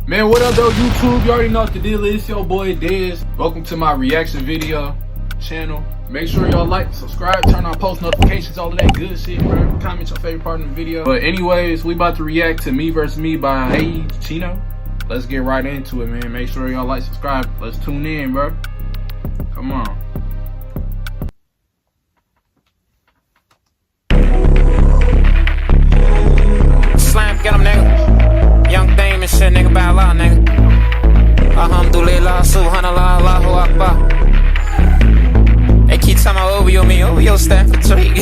Man, what up though, YouTube? You already know what the deal is. It's your boy Dez. Welcome to my reaction video channel. Make sure y'all like, subscribe, turn on post notifications, all of that good shit, bro. Comment your favorite part in the video. But anyways, we about to react to Me vs. Me by Jaeychino. Let's get right into it, man. Make sure y'all like, subscribe. Let's tune in, bro. Come on. SlimeGetEm, nigga. Young Dame and shit, nigga, by Allah, nigga. Alhamdulillah, subhanallah, Allahu Akbar. They keep telling me OVO stand for treat.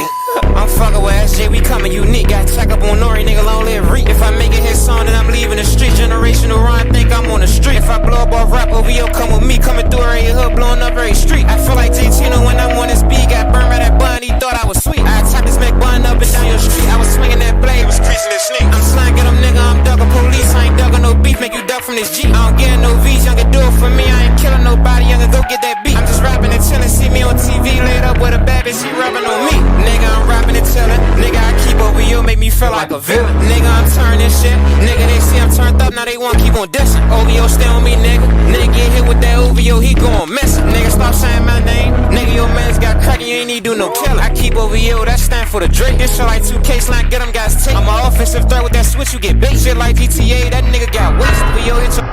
I'm fucking with SJ, we coming unique. Got check up on Nori, nigga, long live Reek. If I make it his song, then I'm leaving the street. Generational run, think I'm on the street. If I blow up off rap, OVO come with me. Coming through every hood, blowing up every street. I feel like Jaeychino when I'm on this beat. Got burned by that bun, he thought I was sweet. I tapped this Mac bun up and down your street. I was swinging that blade, was creasing his sneak. I'm SlimeGetEm, nigga, I'm ducking police. I ain't ducking no beef, make you duck from this Jeep. I don't get no V's, young can do it for me. I ain't killing nobody, young can go get that beat. I'm just rapping and chilling, see me on TV, laid up with a bad bitch, she rubbing on me. Nigga, I'm rapping and chilling. Nigga, I keep over you, make me feel like a villain. Nigga, I'm turning shit. Nigga, they see I'm turned up, now they want keep on dissing. OVO stay on me, nigga. Nigga get hit with that OVO, he going missing. Nigga, stop saying my name. Nigga, your man's got crackin', you ain't need do no killing. I keep OVO, that stand for the Drake. This shit like 2K, SlimeGetEm guys take. I'm an offensive threat with that switch, you get bait. Shit like GTA, that nigga got wasted. OVO hit your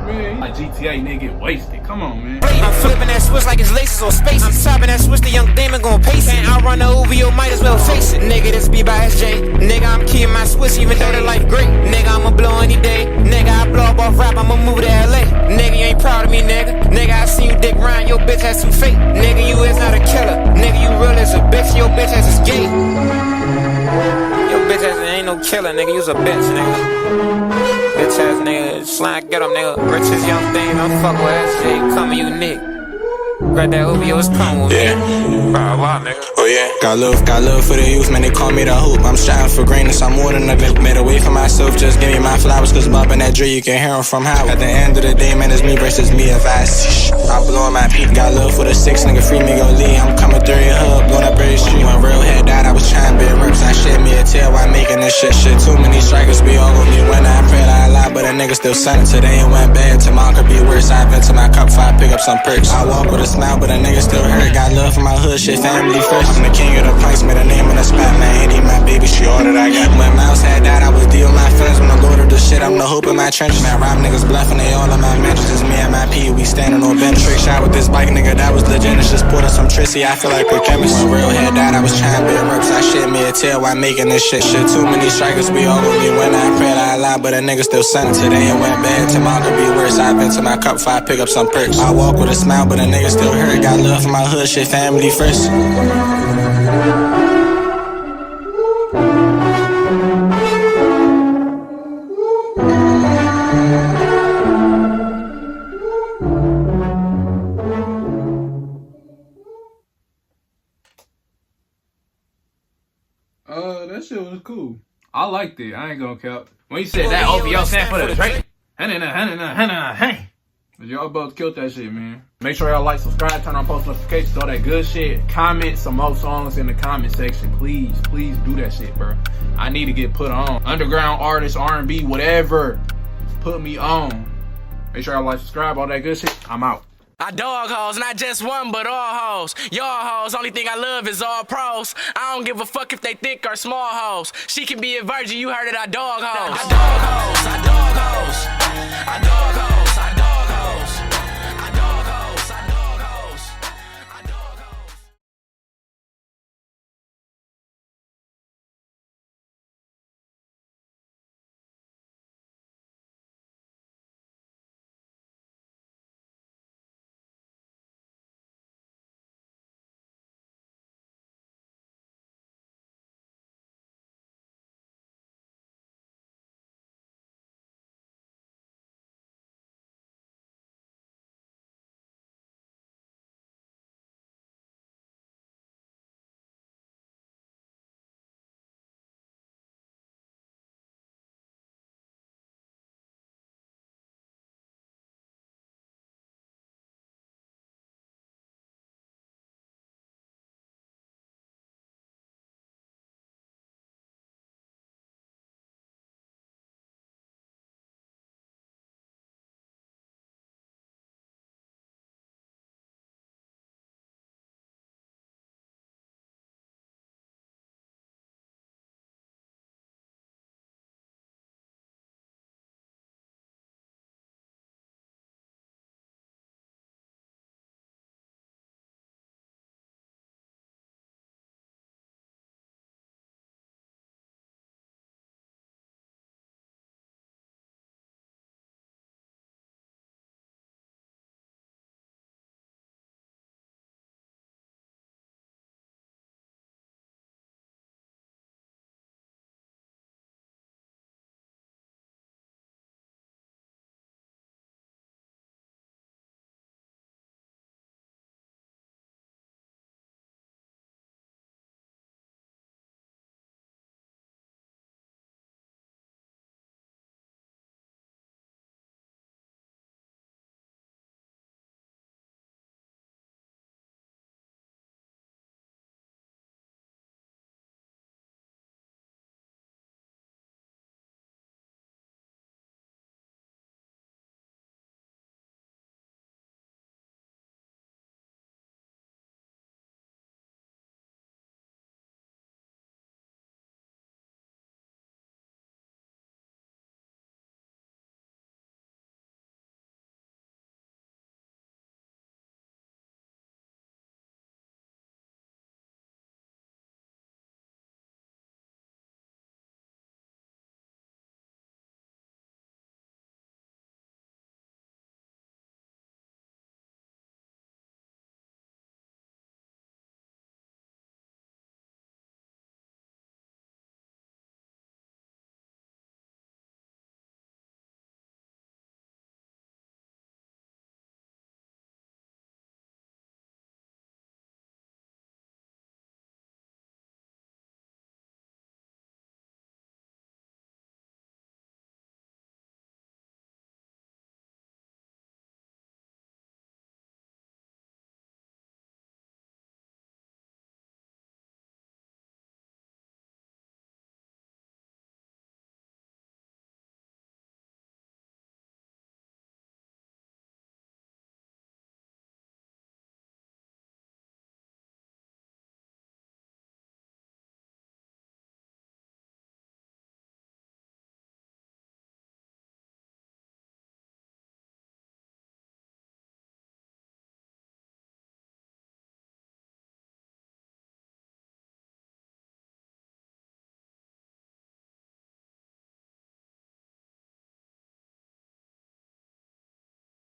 Man, like GTA, nigga get wasted. Come on, man. I'm flipping that switch like it's laces or space. I'm stopping that switch, the young demon gon' pace it. I run the OVO, might as well face it. Nigga, this be by SJ. Nigga, I'm keeping my switch even though the life great. Nigga, I'ma blow any day. Nigga, I blow up off rap, I'ma move to LA. Nigga, you ain't proud of me, nigga. Nigga, I seen you dick round, your bitch ass too fake. Nigga, you is not a killer. Nigga, you real as a bitch, your bitch ass is gay. Your bitch ass ain't no killer, nigga, you's a bitch, nigga. Bitch ass nigga, SlimeGetEm, nigga. Richest young thing, I'm fuck with SJ, coming unique. Grab that OVO, it's coming with me. Bro, wow, nigga. Oh yeah, got love for the youth, man, they call me the hoop. I'm striving for greatness, I'm more than a glip. Made a way for myself, just give me my flowers. Cause Bob and that Dre, you can hear him from Howard. At the end of the day, man, it's me versus me. If I see I'm blowing my peak. Got love for the six, nigga, free me, go lead. I'm coming through your hub, blowing up every street. When real head died, I was trying to be rips. I shed me a tail while making this shit. Too many strikers be all on me. When I pray, I lie, but a nigga still sunny. Today it went bad, tomorrow could be worse. I vent to my cup, I pick up some perks. I walk with a smile, but a nigga still hurt. Got love for my hood, shit, family first. I'm the king of the place, made a name on the spot. Man, Andy, my baby, she all that I got. When Mouse had died, I was deal with my friends. When I go to the shit, I'm the hope in my trenches. Man, rob niggas bluffing, they all in my mentions. It's me and my P, we standing on bench. Trick shot with this bike, nigga, that was legit. It's just poured some Trissy, I feel like a chemist. When real head died, I was trying to be rips. I shed me a tail while making this shit. Too many strikers be all on me. When I pray, I lie, but a nigga still sunny. Today it went bad, tomorrow could be worse. I vent to my cup, I pick up some perks. I walk with a smile, but a nigga still hurt. Got love for my hood, shit, family first. That shit was cool. I liked it. I ain't gonna cap. When you said that OVO stand for the Drake. Hey. Y'all both killed that shit, man. Make sure y'all like, subscribe, turn on post notifications, all that good shit. Comment some more songs in the comment section. Please do that shit, bro. I need to get put on. Underground artists, R&B, whatever. Put me on. Make sure y'all like, subscribe, all that good shit. I'm out. I dog hoes, not just one, but all hoes. Y'all hoes, only thing I love is all pros. I don't give a fuck if they thick or small hoes. She can be a virgin, you heard it, I dog hoes. I dog hoes, I dog hoes.